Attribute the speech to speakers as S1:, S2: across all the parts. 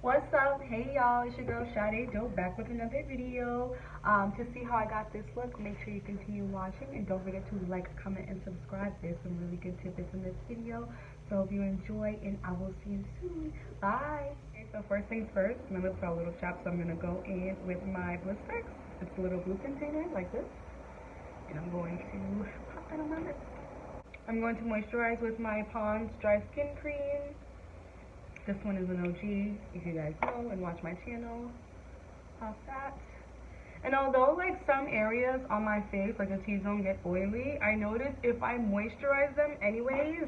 S1: What's up? Hey y'all, it's your girl Sade Dope back with another video. To see how I got this look, make sure you continue watching and don't forget to like, comment, and subscribe. There's some really good tidbits in this video. So if you enjoy, and I will see you soon. Bye. Okay, so first things first, my lips are a little chapped, so I'm gonna go in with my Blistex. It's a little blue container like this, and I'm going to pop that on my lips. I'm going to moisturize with my Pond's Dry Skin Cream. This one is an OG, if you guys know and watch my channel. Pop that. And although like some areas on my face, like the T-zone, get oily, I notice if I moisturize them anyways,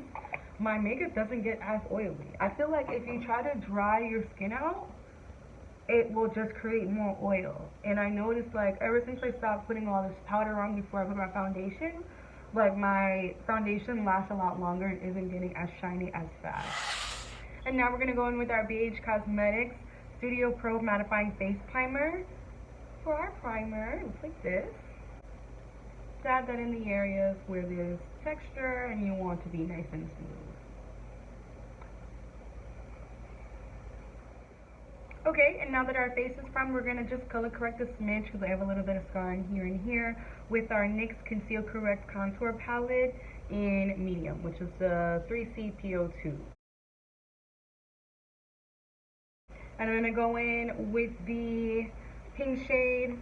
S1: my makeup doesn't get as oily. I feel like if you try to dry your skin out, it will just create more oil. And I noticed like ever since I stopped putting all this powder on before I put my foundation, like my foundation lasts a lot longer and isn't getting as shiny as fast. And now we're going to go in with our Beige Cosmetics Studio Pro Mattifying Face Primer. For our primer, it looks like this. Dab that in the areas where there's texture and you want to be nice and smooth. Okay, and now that our face is primed, we're going to just color correct a smidge because I have a little bit of scarring here and here with our NYX Conceal Correct Contour Palette in medium, which is the 3CPO2. And I'm going to go in with the pink shade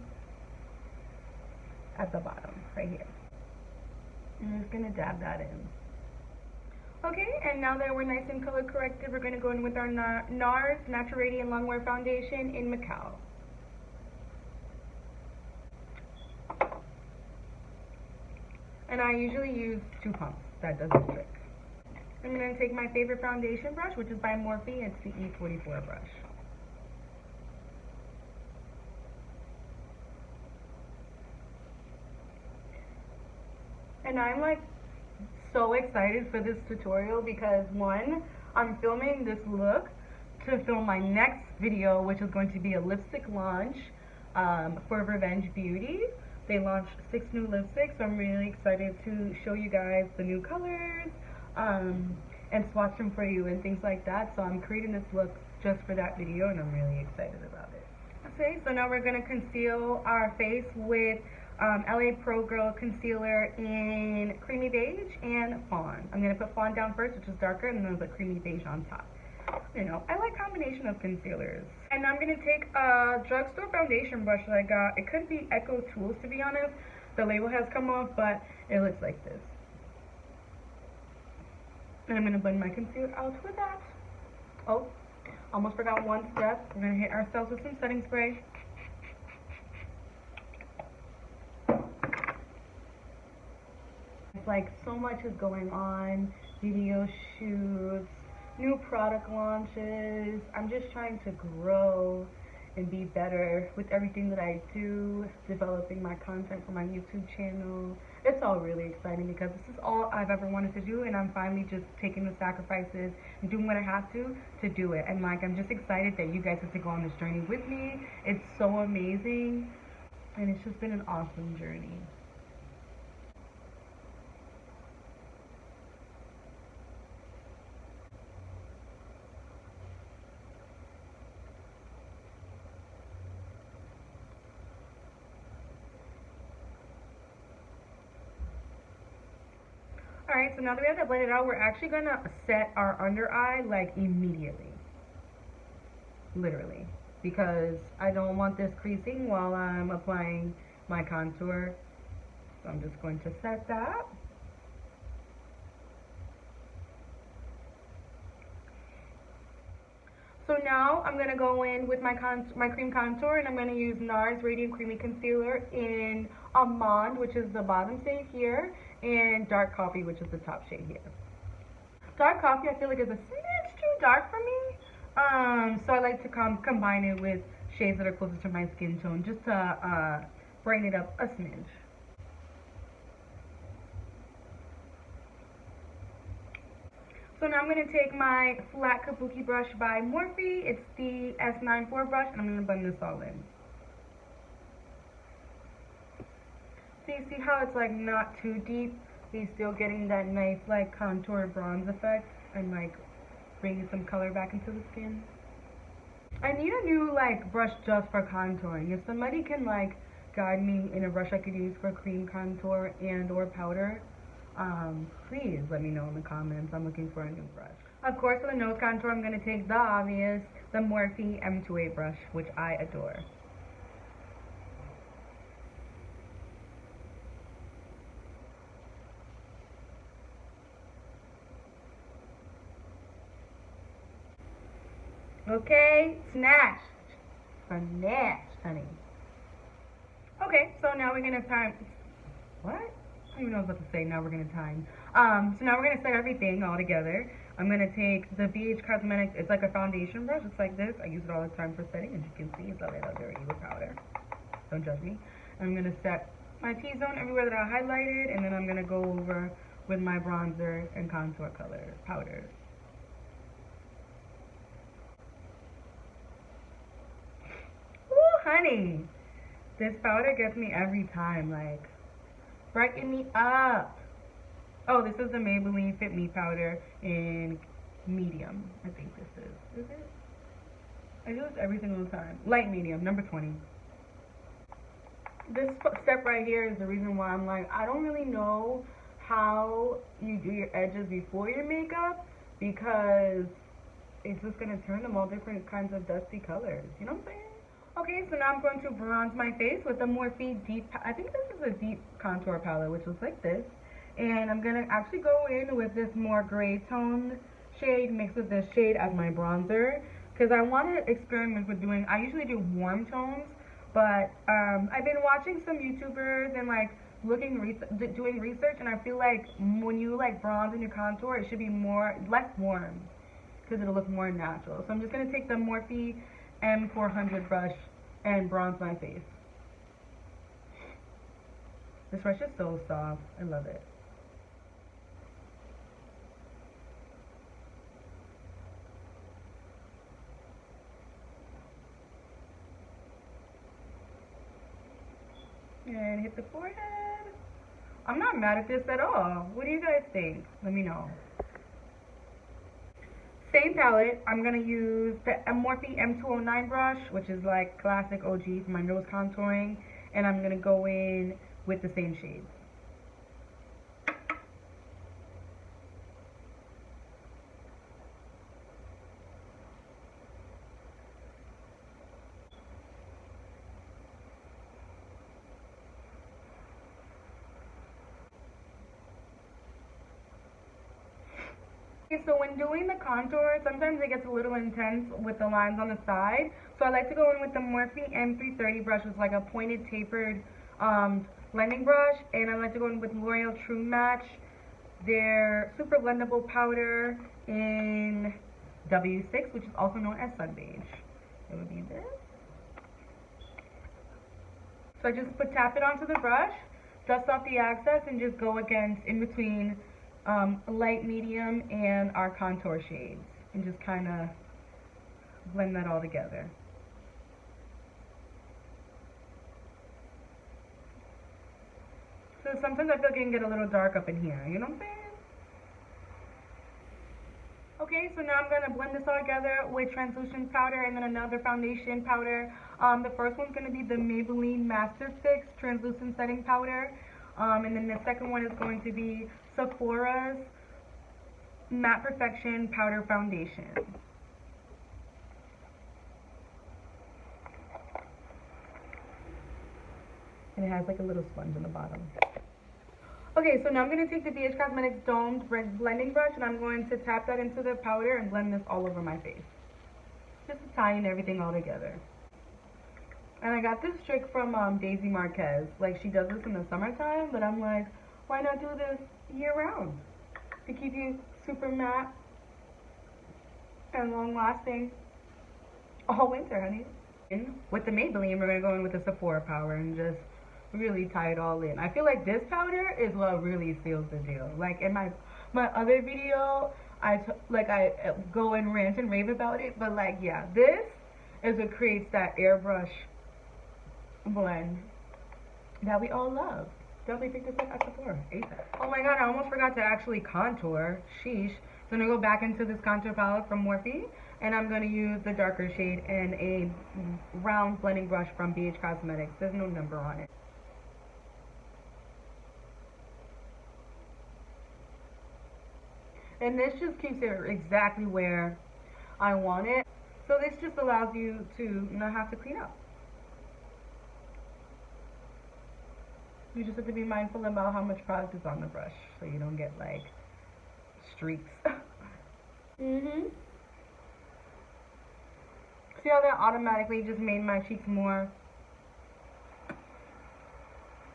S1: at the bottom, right here. And I'm just going to dab that in. Okay, and now that we're nice and color corrected, we're going to go in with our Nars Natural Radiant Longwear Foundation in Maccao. And I usually use 2 pumps. That does the trick. I'm going to take my favorite foundation brush, which is by Morphe. It's the E44 brush. And I'm like so excited for this tutorial because one, I'm filming this look to film my next video, which is going to be a lipstick launch for Revenge Beauty. They launched 6 new lipsticks, so I'm really excited to show you guys the new colors and swatch them for you and things like that. So I'm creating this look just for that video and I'm really excited about it. Okay, so now we're going to conceal our face with LA Pro Girl Concealer in Creamy Beige and Fawn. I'm going to put Fawn down first, which is darker, and then put Creamy Beige on top. You know, I like combination of concealers. And I'm going to take a drugstore foundation brush that I got. It could be Echo Tools, to be honest. The label has come off, but it looks like this. And I'm going to blend my concealer out with that. Oh, almost forgot one step. We're going to hit ourselves with some setting spray. Like so much is going on, video shoots, new product launches. I'm just trying to grow and be better with everything that I do, developing my content for my YouTube channel. It's all really exciting because this is all I've ever wanted to do, and I'm finally just taking the sacrifices and doing what I have to do it. And like, I'm just excited that you guys have to go on this journey with me. It's so amazing, and it's just been an awesome journey. Alright, so now that we have that blended out, we're actually going to set our under eye like immediately. Literally. Because I don't want this creasing while I'm applying my contour. So I'm just going to set that. So now I'm going to go in with my cream contour, and I'm going to use Nars Radiant Creamy Concealer in Almond, which is the bottom shade here, and Dark Coffee, which is the top shade here. Dark Coffee I feel like is a smidge too dark for me, so I like to combine it with shades that are closer to my skin tone just to brighten it up a smidge. So now I'm going to take my flat kabuki brush by Morphe. It's the S94 brush, and I'm going to blend this all in. So you see how it's like not too deep? He's still getting that nice like contour bronze effect and like bringing some color back into the skin. I need a new like brush just for contouring. If somebody can like guide me in a brush I could use for cream contour and or powder, please let me know in the comments. I'm looking for a new brush. Of course, for the nose contour, I'm going to take the obvious, the Morphe M28 brush, which I adore. Okay, snatched. Snatched, honey. Okay, so now we're going to time. What? I don't even know what I was about to say. Now we're going to time. So now we're going to set everything all together. I'm going to take the Beige Cosmetics. It's like a foundation brush. It's like this. I use it all the time for setting. As you can see, it's a little dirty with powder. Don't judge me. I'm going to set my T-zone everywhere that I highlighted. And then I'm going to go over with my bronzer and contour color powders. Ooh, honey. This powder gets me every time. Like, brighten me up. Oh, this is the Maybelline Fit Me powder in medium. I think this is. Is it? I do this every single time. Light medium, number 20. This step right here is the reason why I'm like, I don't really know how you do your edges before your makeup, because it's just going to turn them all different kinds of dusty colors. You know what I'm saying? Okay, so now I'm going to bronze my face with the Morphe Deep, I think this is a deep contour palette, which looks like this. And I'm going to actually go in with this more gray tone shade mixed with this shade as my bronzer. Because I want to experiment with doing, I usually do warm tones, but I've been watching some YouTubers and like doing research, and I feel like when you like bronze in your contour, it should be less warm, because it'll look more natural. So I'm just going to take the Morphe M400 brush and bronze my face. This brush is so soft. I love it. And hit the forehead. I'm not mad at this at all. What do you guys think? Let me know. Same palette, I'm going to use the Morphe M209 brush, which is like classic OG for my nose contouring, and I'm going to go in with the same shades. So when doing the contour, sometimes it gets a little intense with the lines on the side. So I like to go in with the Morphe M330 brush, which is like a pointed tapered blending brush. And I like to go in with L'Oreal True Match, their super blendable powder in W6, which is also known as Sun Beige. It would be this. So I just tap it onto the brush, dust off the excess, and just go against in between light, medium, and our contour shades, and just kind of blend that all together. So sometimes I feel like it can get a little dark up in here, you know what I'm saying? Okay, so now I'm going to blend this all together with translucent powder and then another foundation powder. The first one's going to be the Maybelline Master Fix Translucent Setting Powder. And then the second one is going to be Sephora's Matte Perfection Powder Foundation. And it has like a little sponge on the bottom. Okay, so now I'm going to take the Beige Cosmetics Domed Blending Brush, and I'm going to tap that into the powder and blend this all over my face. Just to tie in everything all together. And I got this trick from Daisy Marquez. Like, she does this in the summertime, but I'm like, why not do this year-round? To keep you super matte and long-lasting all winter, honey. And with the Maybelline, we're going to go in with the Sephora power and just really tie it all in. I feel like this powder is what really seals the deal. Like, in my other video, I go and rant and rave about it, but like, yeah, this is what creates that airbrush blend that we all love. Definitely pick this up at Sephora ASAP. Oh my god, I almost forgot to actually contour. Sheesh. So I'm gonna go back into this contour palette from Morphe, And I'm going to use the darker shade and a round blending brush from Beige Cosmetics. There's no number on it. And this just keeps it exactly where I want it. So this just allows you to not have to clean up. You just have to be mindful about how much product is on the brush so you don't get like streaks. See how that automatically just made my cheeks more?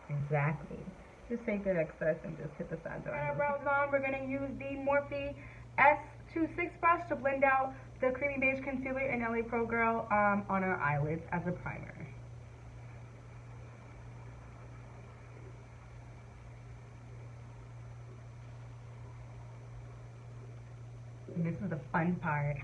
S1: Exactly. Just take the excess and just hit the sides of our brows on. We're going to use the Morphe S26 brush to blend out the creamy beige concealer in LA Pro Girl on our eyelids as a primer. And this is the fun part.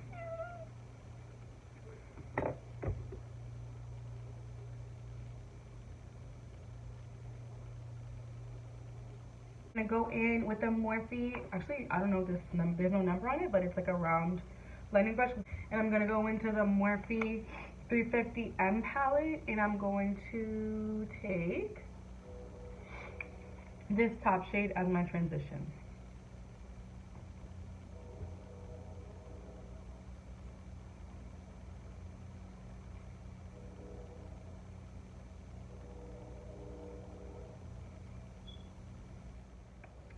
S1: I'm gonna go in with the Morphe. Actually, I don't know this number. There's no number on it, but it's like a round blending brush. And I'm gonna go into the Morphe 350M palette, and I'm going to take this top shade as my transition.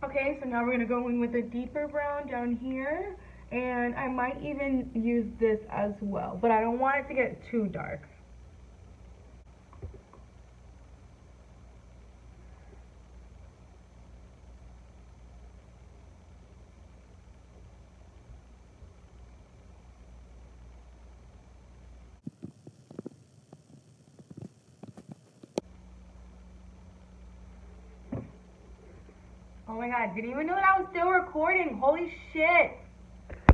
S1: Okay, so now we're going to go in with a deeper brown down here, and I might even use this as well, but I don't want it to get too dark. Oh my god, didn't even know that I was still recording. Holy shit.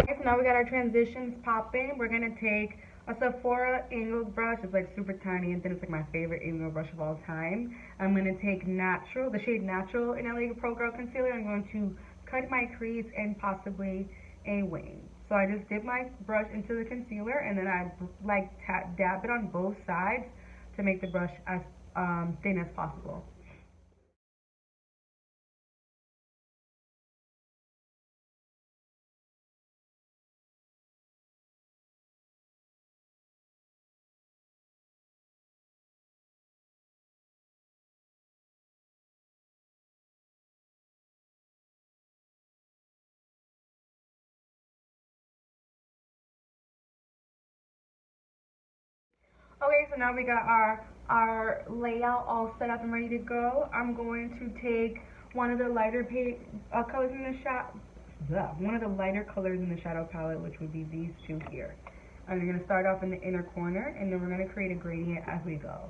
S1: Okay, so now we got our transitions popping. We're going to take a Sephora angled brush. It's like super tiny, and then it's like my favorite angled brush of all time. I'm going to take Natural, the shade Natural in LA Pro Girl Concealer. I'm going to cut my crease and possibly a wing. So I just dip my brush into the concealer, and then I like dab it on both sides to make the brush as thin as possible. Okay, so now we got our layout all set up and ready to go. I'm going to take one of the lighter colors in the one of the lighter colors in the shadow palette, which would be these two here. And we're going to start off in the inner corner, and then we're going to create a gradient as we go.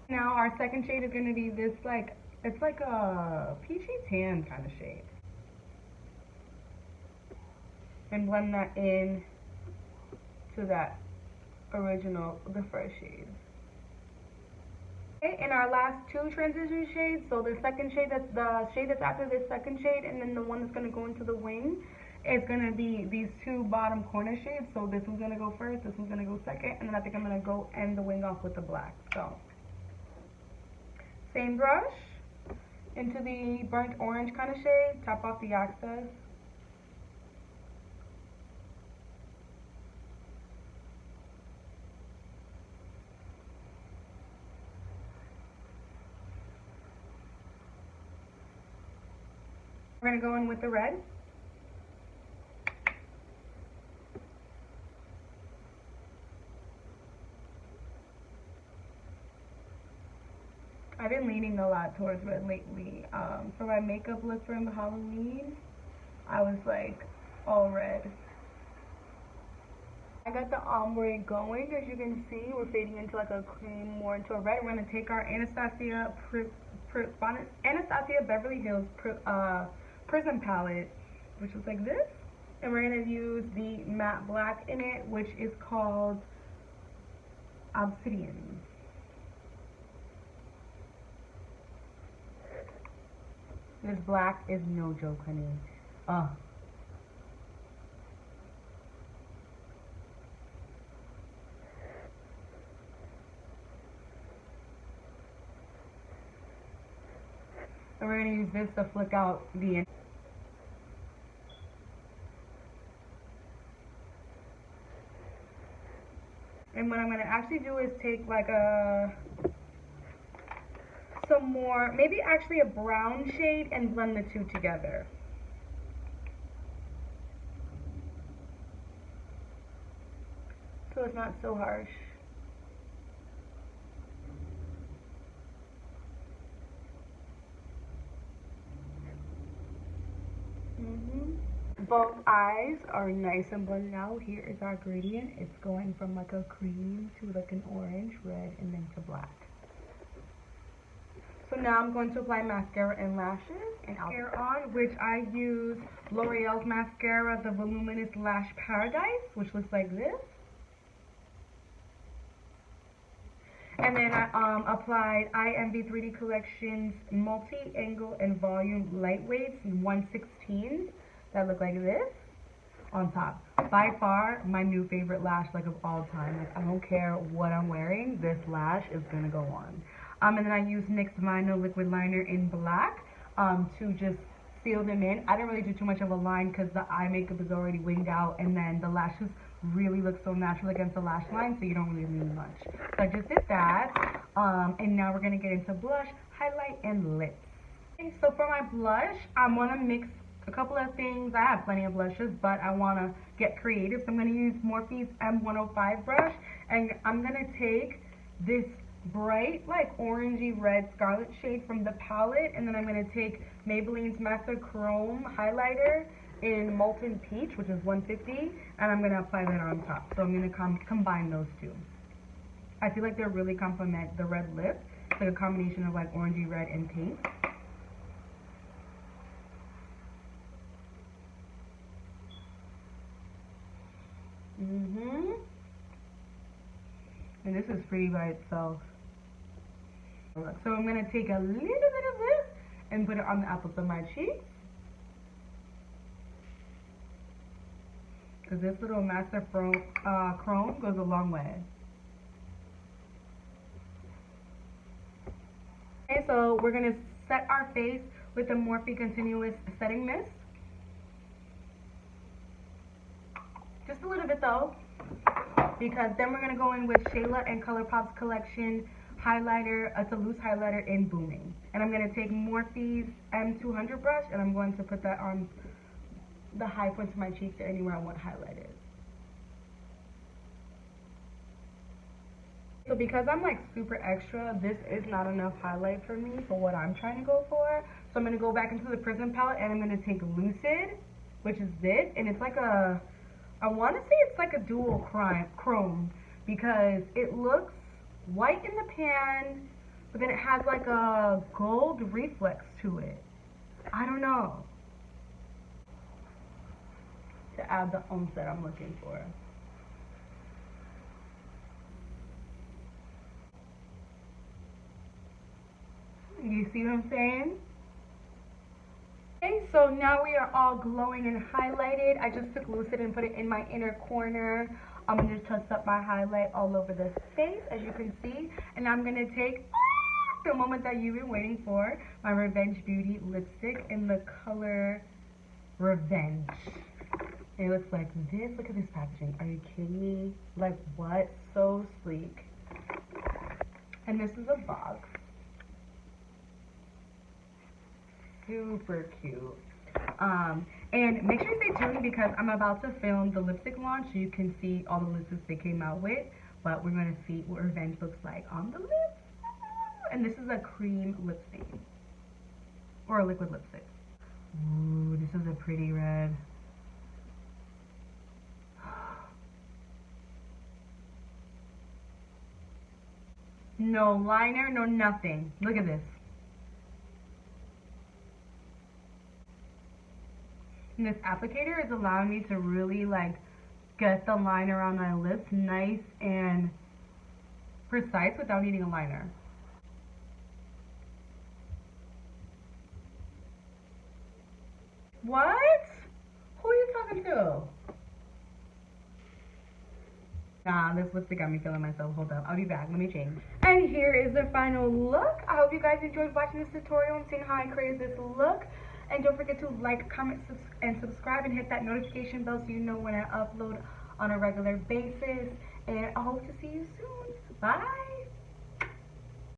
S1: Now our second shade is going to be this it's like a peachy tan kind of shade. And blend that in to that the first shade. Okay, and our last two transition shades, so the second shade, the shade that's after this second shade, and then the one that's going to go into the wing, is going to be these two bottom corner shades. So this one's going to go first, this one's going to go second, and then I think I'm going to go end the wing off with the black. So same brush into the burnt orange kind of shade, tap off the excess. We're going to go in with the red. I've been leaning a lot towards red lately. For my makeup look for Halloween, I was like all red. I got the ombre going. As you can see, we're fading into like a cream, more into a red. We're going to take our Anastasia Beverly Hills Prism palette, which is like this, and we're going to use the matte black in it, which is called Obsidian. This black is no joke, honey. And we're going to use this to flick out the... And what I'm going to actually do is take like some more, maybe actually a brown shade, and blend the two together. So it's not so harsh. Both eyes are nice and blended out. Here is our gradient. It's going from like a cream to like an orange, red, and then to black. So now I'm going to apply mascara and lashes and hair on, which I use Loreal's mascara, the Voluminous Lash Paradise, which looks like this. And then I applied iEnvy 3D Collections Multi-Angle and Volume Lightweights 1/16 that look like this on top. By far, my new favorite lash like of all time. Like, I don't care what I'm wearing, this lash is gonna go on. And then I used NYX Vinyl Liquid Liner in black to just seal them in. I didn't really do too much of a line because the eye makeup is already winged out, and then the lashes really look so natural against the lash line, so you don't really need much. So I just did that, and now we're gonna get into blush, highlight, and lips. Okay, so for my blush, I wanna mix a couple of things. I have plenty of blushes, but I wanna get creative, so I'm gonna use Morphe's M105 brush, and I'm gonna take this bright, like orangey red scarlet shade from the palette, and then I'm gonna take Maybelline's Master Chrome highlighter in Molten Peach, which is 150, and I'm gonna apply that on top. So I'm gonna combine those two. I feel like they really complement the red lip. It's like a combination of like orangey red and pink. And this is pretty by itself. So I'm gonna take a little bit of this and put it on the apples of my cheeks. Because this little Master Chrome goes a long way. Okay, so we're going to set our face with the Morphe Continuous Setting Mist. Just a little bit though, because then we're going to go in with Shayla and ColourPop's collection highlighter. It's a loose highlighter in Boomin. And I'm going to take Morphe's M200 brush, and I'm going to put that on the high points of my cheeks or anywhere I want highlighted. So because I'm like super extra, this is not enough highlight for me for what I'm trying to go for. So I'm going to go back into the Prism palette, and I'm going to take Lucid, which is this, and it's like a, I want to say it's like a dual chrome, because it looks white in the pan, but then it has like a gold reflex to it. I don't know. To add the oomph that I'm looking for. You see what I'm saying? Okay, so now we are all glowing and highlighted. I just took Lucid and put it in my inner corner. I'm going to touch up my highlight all over the face, as you can see. And I'm going to take the moment that you've been waiting for, my Revenge Beauty lipstick in the color Revenge. It looks like this. Look at this packaging. Are you kidding me? Like, what? So sleek. And this is a box. Super cute. And make sure you stay tuned, because I'm about to film the lipstick launch so you can see all the lipsticks they came out with. But we're going to see what Revenge looks like on the lips. And this is a cream lip stain. Or a liquid lipstick. Ooh, this is a pretty red. No liner, no nothing. Look at this. And this applicator is allowing me to really like get the line around my lips nice and precise without needing a liner. What? Who are you talking to? Nah, this lipstick got me feeling myself. Hold up, I'll be back. Let me change. And here is the final look. I hope you guys enjoyed watching this tutorial and seeing how I created this look. And don't forget to like, comment, and subscribe, and hit that notification bell so you know when I upload on a regular basis. And I hope to see you soon. Bye.